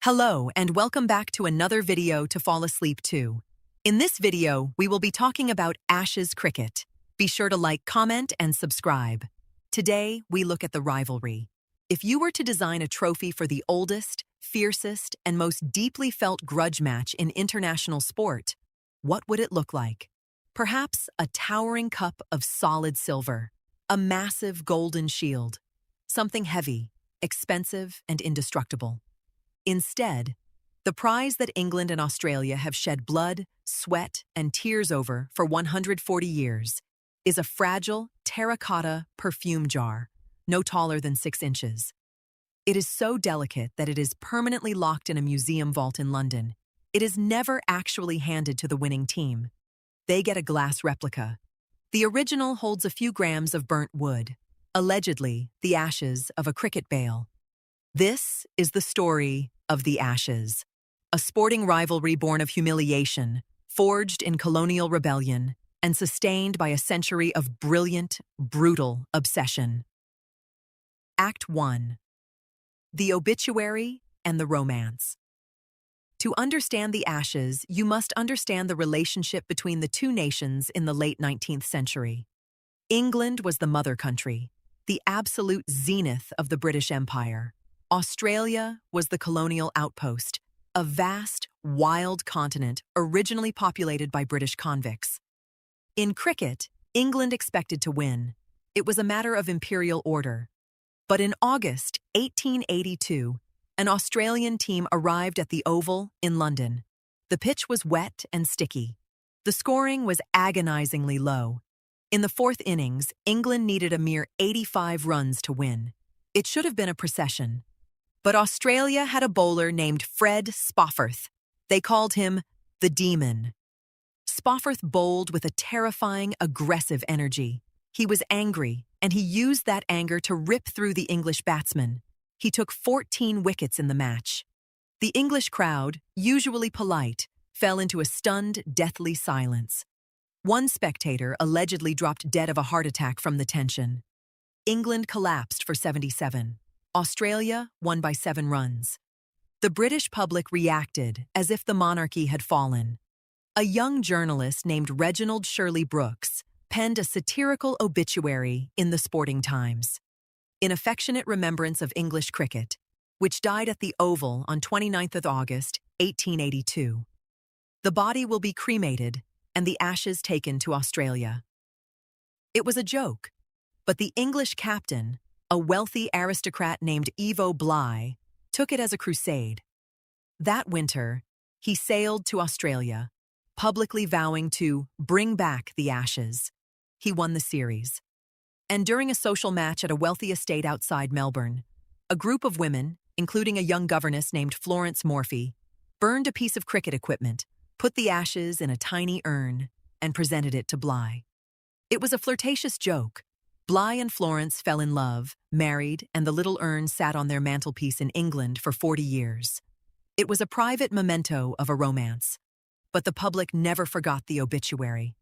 Hello, and welcome back to another video to fall asleep to. In this video, we will be talking about Ashes cricket. Be sure to like, comment, and subscribe. Today, we look at the rivalry. If you were to design a trophy for the oldest, fiercest, and most deeply felt grudge match in international sport, what would it look like? Perhaps a towering cup of solid silver, a massive golden shield, something heavy, expensive, and indestructible. Instead, the prize that England and Australia have shed blood, sweat, and tears over for 140 years is a fragile terracotta perfume jar, no taller than 6 inches. It is so delicate that it is permanently locked in a museum vault in London. It is never actually handed to the winning team. They get a glass replica. The original holds a few grams of burnt wood, allegedly the ashes of a cricket bale. This is the story of the Ashes, a sporting rivalry born of humiliation, forged in colonial rebellion, and sustained by a century of brilliant, brutal obsession. Act 1. The obituary and the romance. To understand the Ashes, you must understand the relationship between the two nations in the late 19th century. England was the mother country, the absolute zenith of the British Empire. Australia was the colonial outpost, a vast, wild continent originally populated by British convicts. In cricket, England expected to win. It was a matter of imperial order. But in August 1882, an Australian team arrived at the Oval in London. The pitch was wet and sticky. The scoring was agonizingly low. In the fourth innings, England needed a mere 85 runs to win. It should have been a procession. But Australia had a bowler named Fred Spofforth. They called him the Demon. Spofforth bowled with a terrifying, aggressive energy. He was angry, and he used that anger to rip through the English batsmen. He took 14 wickets in the match. The English crowd, usually polite, fell into a stunned, deathly silence. One spectator allegedly dropped dead of a heart attack from the tension. England collapsed for 77. Australia won by 7 runs. The British public reacted as if the monarchy had fallen. A young journalist named Reginald Shirley Brooks penned a satirical obituary in the Sporting Times. In affectionate remembrance of English cricket, which died at the Oval on 29th of August, 1882. The body will be cremated and the ashes taken to Australia. It was a joke, but the English captain, a wealthy aristocrat named Evo Bligh, took it as a crusade. That winter, he sailed to Australia, publicly vowing to bring back the Ashes. He won the series. And during a social match at a wealthy estate outside Melbourne, a group of women, including a young governess named Florence Morphy, burned a piece of cricket equipment, put the ashes in a tiny urn, and presented it to Bligh. It was a flirtatious joke. Bligh and Florence fell in love, married, and the little urn sat on their mantelpiece in England for 40 years. It was a private memento of a romance, but the public never forgot the obituary.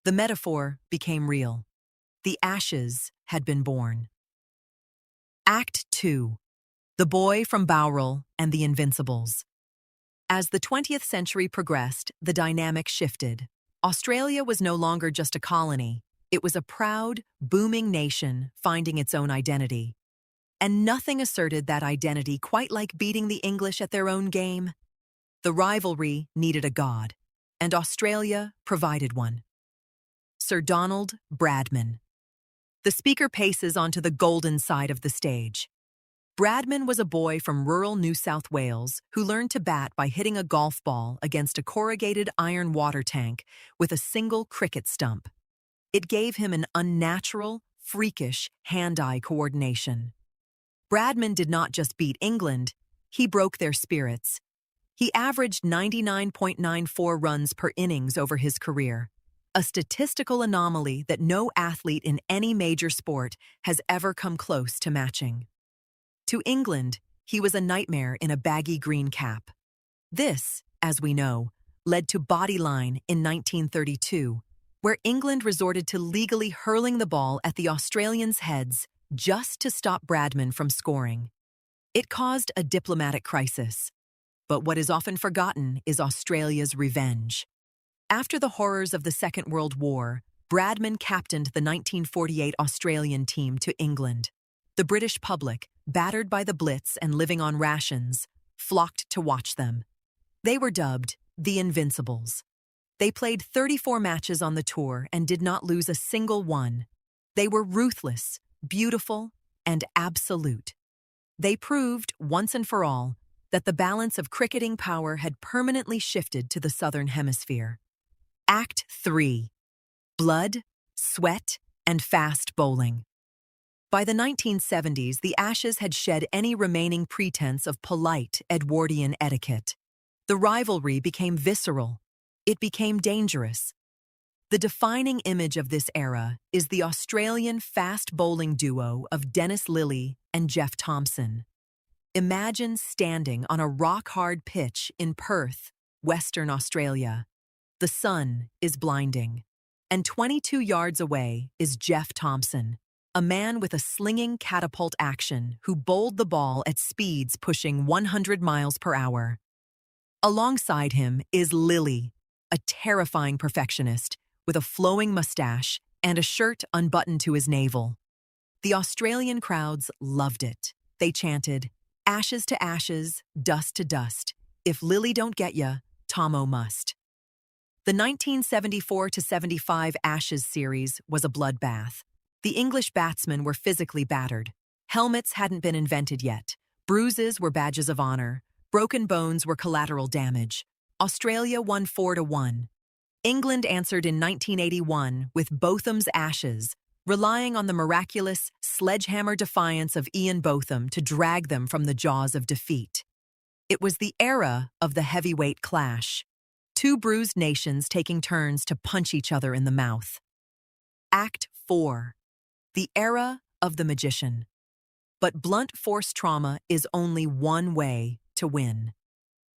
The metaphor became real. The Ashes had been born. Act 2. The Boy from Bowral and the Invincibles. As the 20th century progressed, the dynamic shifted. Australia was no longer just a colony. It was a proud, booming nation finding its own identity. And nothing asserted that identity quite like beating the English at their own game. The rivalry needed a god, and Australia provided one. Sir Donald Bradman. The speaker paces onto the golden side of the stage. Bradman was a boy from rural New South Wales who learned to bat by hitting a golf ball against a corrugated iron water tank with a single cricket stump. It gave him an unnatural, freakish hand-eye coordination. Bradman did not just beat England, he broke their spirits. He averaged 99.94 runs per innings over his career, a statistical anomaly that no athlete in any major sport has ever come close to matching. To England, he was a nightmare in a baggy green cap. This, as we know, led to Bodyline in 1932, where England resorted to legally hurling the ball at the Australians' heads just to stop Bradman from scoring. It caused a diplomatic crisis. But what is often forgotten is Australia's revenge. After the horrors of the Second World War, Bradman captained the 1948 Australian team to England. The British public, battered by the Blitz and living on rations, flocked to watch them. They were dubbed the Invincibles. They played 34 matches on the tour and did not lose a single one. They were ruthless, beautiful, and absolute. They proved, once and for all, that the balance of cricketing power had permanently shifted to the Southern Hemisphere. Act 3. Blood, sweat, and fast bowling. By the 1970s, the Ashes had shed any remaining pretense of polite Edwardian etiquette. The rivalry became visceral. It became dangerous. The defining image of this era is the Australian fast bowling duo of Dennis Lillee and Jeff Thomson. Imagine standing on a rock-hard pitch in Perth, Western Australia. The sun is blinding, and 22 yards away is Jeff Thomson, a man with a slinging catapult action who bowled the ball at speeds pushing 100 miles per hour. Alongside him is Lillee, a terrifying perfectionist with a flowing mustache and a shirt unbuttoned to his navel. The Australian crowds loved it. They chanted, "Ashes to ashes, dust to dust. If Lillee don't get ya, Tomo must." The 1974-75 Ashes series was a bloodbath. The English batsmen were physically battered. Helmets hadn't been invented yet. Bruises were badges of honor. Broken bones were collateral damage. Australia won 4-1. England answered in 1981 with Botham's Ashes, relying on the miraculous sledgehammer defiance of Ian Botham to drag them from the jaws of defeat. It was the era of the heavyweight clash, two bruised nations taking turns to punch each other in the mouth. Act 4. The era of the magician. But blunt force trauma is only one way to win.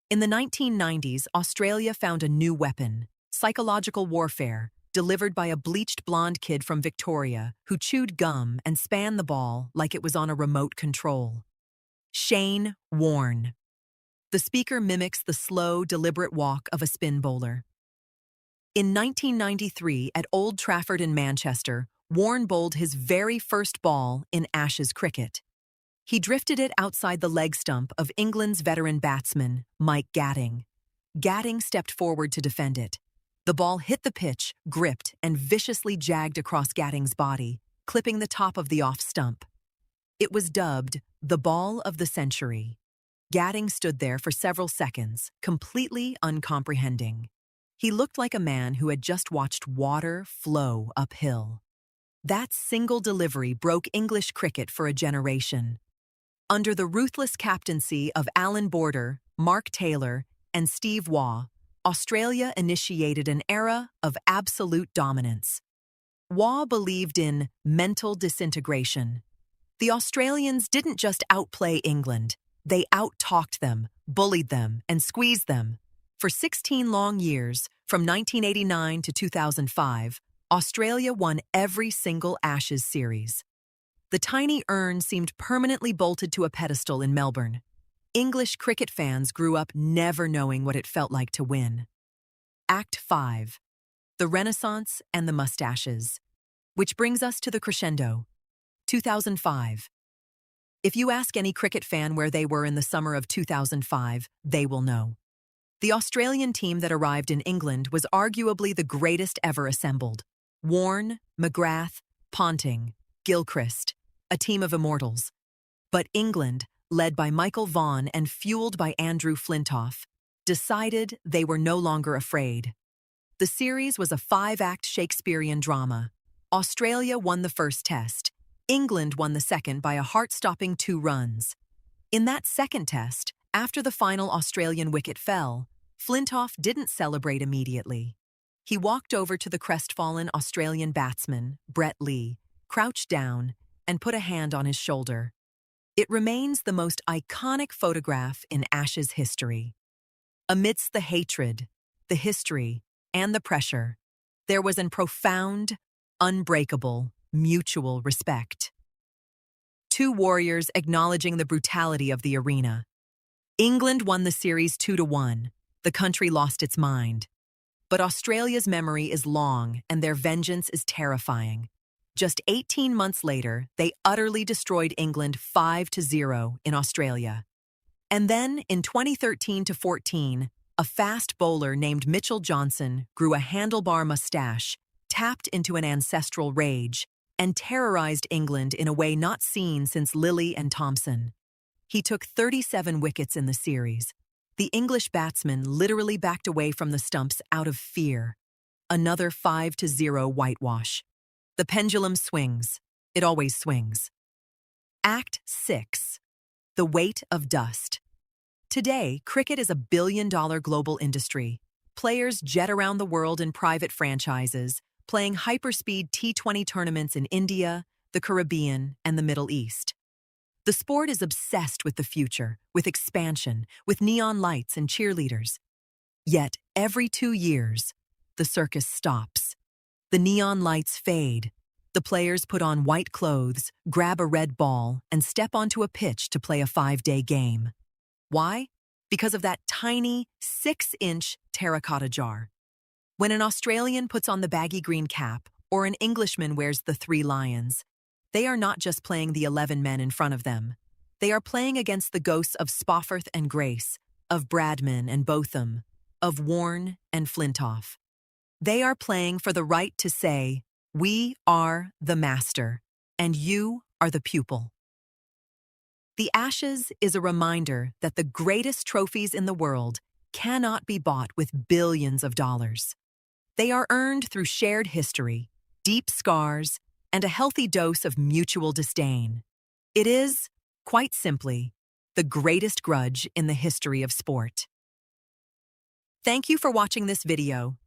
In the 1990s, Australia found a new weapon, psychological warfare, delivered by a bleached blonde kid from Victoria who chewed gum and spanned the ball like it was on a remote control. Shane Warne. The speaker mimics the slow, deliberate walk of a spin bowler. In 1993, at Old Trafford in Manchester, Warne bowled his very first ball in Ashes cricket. He drifted it outside the leg stump of England's veteran batsman, Mike Gatting. Gatting stepped forward to defend it. The ball hit the pitch, gripped, and viciously jagged across Gatting's body, clipping the top of the off stump. It was dubbed the ball of the century. Gatting stood there for several seconds, completely uncomprehending. He looked like a man who had just watched water flow uphill. That single delivery broke English cricket for a generation. Under the ruthless captaincy of Alan Border, Mark Taylor, and Steve Waugh, Australia initiated an era of absolute dominance. Waugh believed in mental disintegration. The Australians didn't just outplay England, they out-talked them, bullied them, and squeezed them. For 16 long years, from 1989 to 2005, Australia won every single Ashes series. The tiny urn seemed permanently bolted to a pedestal in Melbourne. English cricket fans grew up never knowing what it felt like to win. Act 5. The Renaissance and the Mustaches. Which brings us to the crescendo. 2005. If you ask any cricket fan where they were in the summer of 2005, they will know. The Australian team that arrived in England was arguably the greatest ever assembled. Warne, McGrath, Ponting, Gilchrist, a team of immortals. But England, led by Michael Vaughan and fueled by Andrew Flintoff, decided they were no longer afraid. The series was a 5-act Shakespearean drama. Australia won the first test. England won the second by a heart-stopping 2 runs. In that second test, after the final Australian wicket fell, Flintoff didn't celebrate immediately. He walked over to the crestfallen Australian batsman, Brett Lee, crouched down, and put a hand on his shoulder. It remains the most iconic photograph in Ashes history. Amidst the hatred, the history, and the pressure, there was an profound, unbreakable, mutual respect. 2 warriors acknowledging the brutality of the arena. England won the series 2-1. The country lost its mind. But Australia's memory is long and their vengeance is terrifying. Just 18 months later, they utterly destroyed England 5-0 in Australia. And then, in 2013-14, a fast bowler named Mitchell Johnson grew a handlebar mustache, tapped into an ancestral rage, and terrorized England in a way not seen since Lillee and Thompson. He took 37 wickets in the series. The English batsman literally backed away from the stumps out of fear. Another 5-0 whitewash. The pendulum swings. It always swings. Act 6. The weight of dust. Today, cricket is a billion-dollar global industry. Players jet around the world in private franchises, playing hyperspeed T20 tournaments in India, the Caribbean, and the Middle East. The sport is obsessed with the future, with expansion, with neon lights and cheerleaders. Yet, every 2 years, the circus stops. The neon lights fade. The players put on white clothes, grab a red ball, and step onto a pitch to play a 5-day game. Why? Because of that tiny 6-inch terracotta jar. When an Australian puts on the baggy green cap, or an Englishman wears the 3 lions, they are not just playing the 11 men in front of them. They are playing against the ghosts of Spofforth and Grace, of Bradman and Botham, of Warne and Flintoff. They are playing for the right to say, "We are the master, and you are the pupil." The Ashes is a reminder that the greatest trophies in the world cannot be bought with billions of dollars. They are earned through shared history, deep scars, and a healthy dose of mutual disdain. It is, quite simply, the greatest grudge in the history of sport. Thank you for watching this video.